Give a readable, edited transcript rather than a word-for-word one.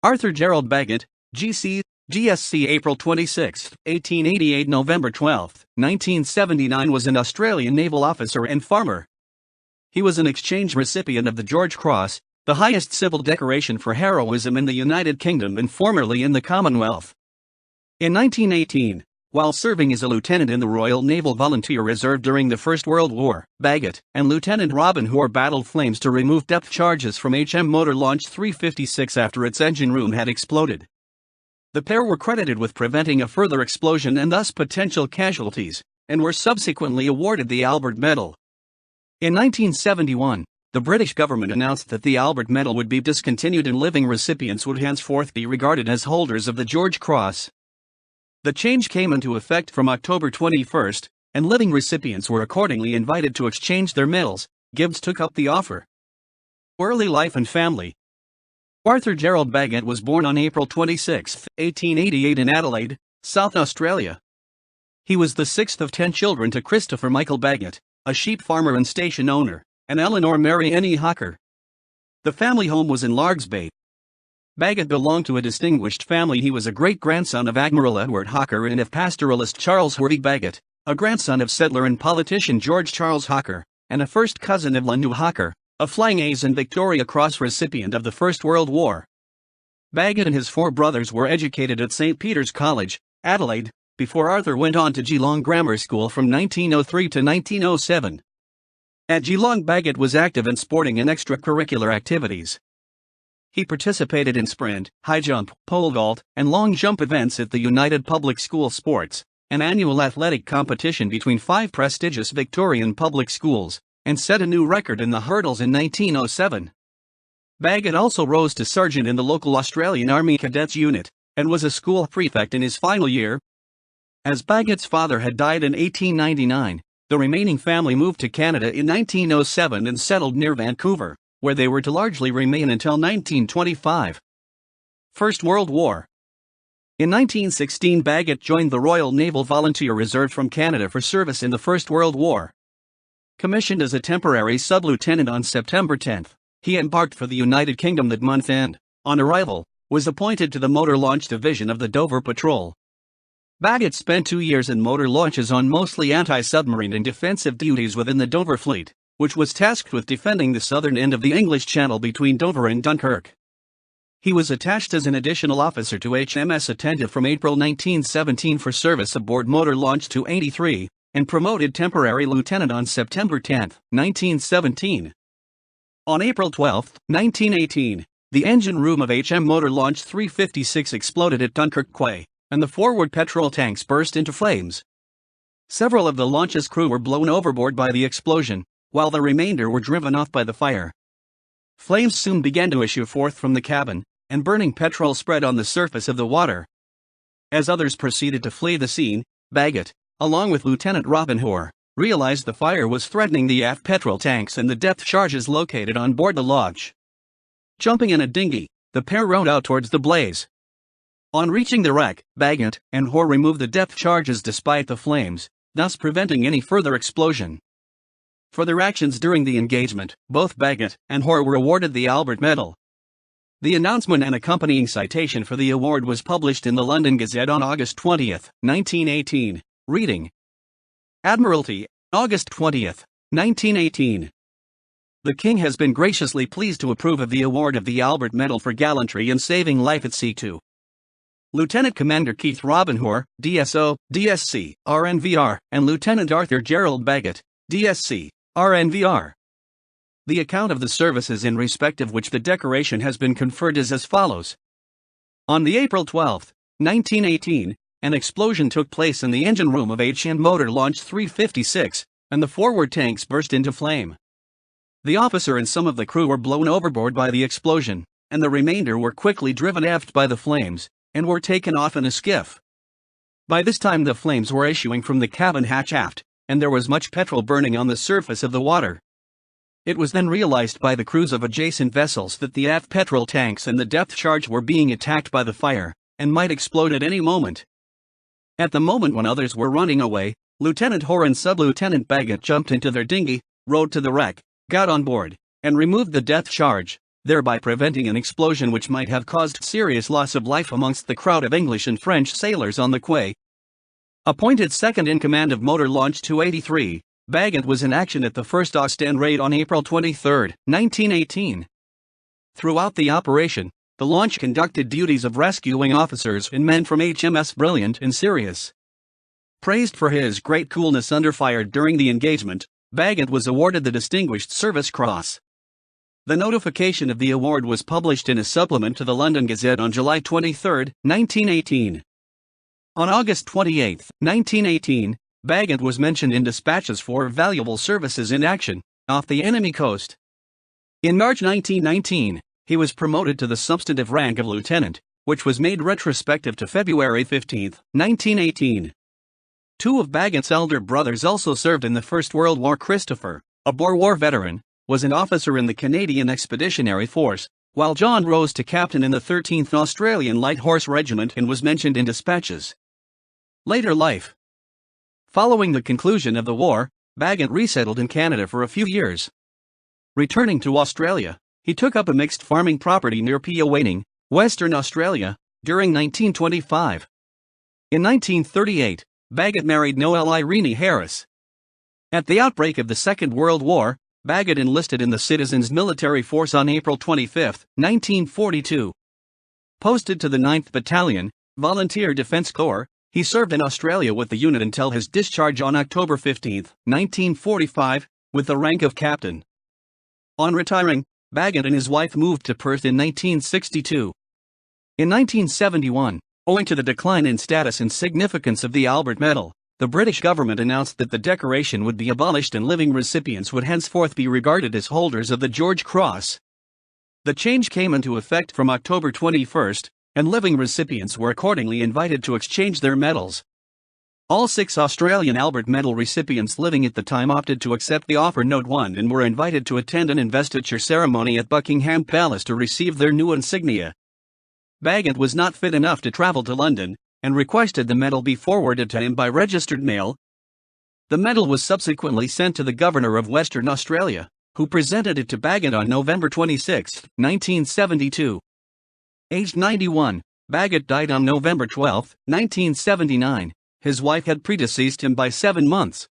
Arthur Gerald Bagot, G.C., GSC April 26, 1888 November 12, 1979 was an Australian naval officer and farmer. He was an exchange recipient of the George Cross, the highest civil decoration for heroism in the United Kingdom and formerly in the Commonwealth. In 1918, while serving as a lieutenant in the Royal Naval Volunteer Reserve during the First World War, Bagot and Lieutenant Robin Hoare battled flames to remove depth charges from HM Motor Launch 356 after its engine room had exploded. The pair were credited with preventing a further explosion and thus potential casualties, and were subsequently awarded the Albert Medal. In 1971, the British government announced that the Albert Medal would be discontinued and living recipients would henceforth be regarded as holders of the George Cross. The change came into effect from October 21, and living recipients were accordingly invited to exchange their medals. Gibbs took up the offer. Early life and family. Arthur Gerald Bagot was born on April 26, 1888 in Adelaide, South Australia. He was the sixth of 10 children to Christopher Michael Bagot, a sheep farmer and station owner, and Eleanor Mary N. Hawker. The family home was in Largs Bay. Bagot belonged to a distinguished family. He was a great-grandson of Admiral Edward Hawker and of pastoralist Charles Hervey Bagot, a grandson of settler and politician George Charles Hawker, and a first cousin of Lanu Hawker, a Flying A's and Victoria Cross recipient of the First World War. Bagot and his 4 brothers were educated at St. Peter's College, Adelaide, before Arthur went on to Geelong Grammar School from 1903 to 1907. At Geelong, Bagot was active in sporting and extracurricular activities. He participated in sprint, high jump, pole vault, and long jump events at the United Public School Sports, an annual athletic competition between 5 prestigious Victorian public schools, and set a new record in the hurdles in 1907. Bagot also rose to sergeant in the local Australian Army Cadets Unit, and was a school prefect in his final year. As Bagot's father had died in 1899, the remaining family moved to Canada in 1907 and settled near Vancouver, where they were to largely remain until 1925. First World War. In 1916, Bagot joined the Royal Naval Volunteer Reserve from Canada for service in the First World War. Commissioned as a temporary sub-lieutenant on September 10, he embarked for the United Kingdom that month and, on arrival, was appointed to the Motor Launch Division of the Dover Patrol. Bagot spent 2 years in motor launches on mostly anti-submarine and defensive duties within the Dover Fleet, which was tasked with defending the southern end of the English Channel between Dover and Dunkirk. He was attached as an additional officer to HMS Attentive from April 1917 for service aboard Motor Launch 283, and promoted temporary lieutenant on September 10, 1917. On April 12, 1918, the engine room of HM Motor Launch 356 exploded at Dunkirk Quay, and the forward petrol tanks burst into flames. Several of the launch's crew were blown overboard by the explosion, while the remainder were driven off by the fire. Flames soon began to issue forth from the cabin, and burning petrol spread on the surface of the water. As others proceeded to flee the scene, Bagot, along with Lieutenant Robin Hoare, realized the fire was threatening the aft petrol tanks and the depth charges located on board the launch. Jumping in a dinghy, the pair rowed out towards the blaze. On reaching the wreck, Bagot and Hoare removed the depth charges despite the flames, thus preventing any further explosion. For their actions during the engagement, both Bagot and Hoare were awarded the Albert Medal. The announcement and accompanying citation for the award was published in the London Gazette on August 20, 1918, reading: Admiralty, August 20, 1918. The King has been graciously pleased to approve of the award of the Albert Medal for gallantry in saving life at sea to Lieutenant Commander Keith Robin Hoare, DSO, DSC, RNVR, and Lieutenant Arthur Gerald Bagot, DSC, RNVR. The account of the services in respect of which the decoration has been conferred is as follows. On the April 12, 1918, an explosion took place in the engine room of HM Motor Launch 356, and the forward tanks burst into flame. The officer and some of the crew were blown overboard by the explosion, and the remainder were quickly driven aft by the flames, and were taken off in a skiff. By this time the flames were issuing from the cabin hatch aft, and there was much petrol burning on the surface of the water. It was then realized by the crews of adjacent vessels that the aft petrol tanks and the depth charge were being attacked by the fire, and might explode at any moment. At the moment when others were running away, Lieutenant Hoare and Sub-Lieutenant Bagot jumped into their dinghy, rowed to the wreck, got on board, and removed the depth charge, thereby preventing an explosion which might have caused serious loss of life amongst the crowd of English and French sailors on the quay. Appointed second in command of Motor Launch 283, Bagot was in action at the first Ostend raid on April 23, 1918. Throughout the operation, the launch conducted duties of rescuing officers and men from HMS Brilliant and Sirius. Praised for his great coolness under fire during the engagement, Bagot was awarded the Distinguished Service Cross. The notification of the award was published in a supplement to the London Gazette on July 23, 1918. On August 28, 1918, Bagot was mentioned in dispatches for valuable services in action off the enemy coast. In March 1919, he was promoted to the substantive rank of lieutenant, which was made retrospective to February 15, 1918. Two of Bagot's elder brothers also served in the First World War. Christopher, a Boer War veteran, was an officer in the Canadian Expeditionary Force, while John rose to captain in the 13th Australian Light Horse Regiment and was mentioned in dispatches. Later life. Following the conclusion of the war, Bagot resettled in Canada for a few years. Returning to Australia, he took up a mixed farming property near Peewaiting, Western Australia, during 1925. In 1938, Bagot married Noelle Irene Harris. At the outbreak of the Second World War, Bagot enlisted in the Citizens Military Force on April 25, 1942. Posted to the 9th Battalion, Volunteer Defence Corps, he served in Australia with the unit until his discharge on October 15, 1945, with the rank of captain. On retiring, Bagot and his wife moved to Perth in 1962. In 1971, owing to the decline in status and significance of the Albert Medal, the British government announced that the decoration would be abolished and living recipients would henceforth be regarded as holders of the George Cross. The change came into effect from October 21, and living recipients were accordingly invited to exchange their medals. All 6 Australian Albert Medal recipients living at the time opted to accept the offer. Note 1 and were invited to attend an investiture ceremony at Buckingham Palace to receive their new insignia. Bagot was not fit enough to travel to London, and requested the medal be forwarded to him by registered mail. The medal was subsequently sent to the Governor of Western Australia, who presented it to Bagot on November 26, 1972. Aged 91, Bagot died on November 12, 1979. His wife had predeceased him by 7 months.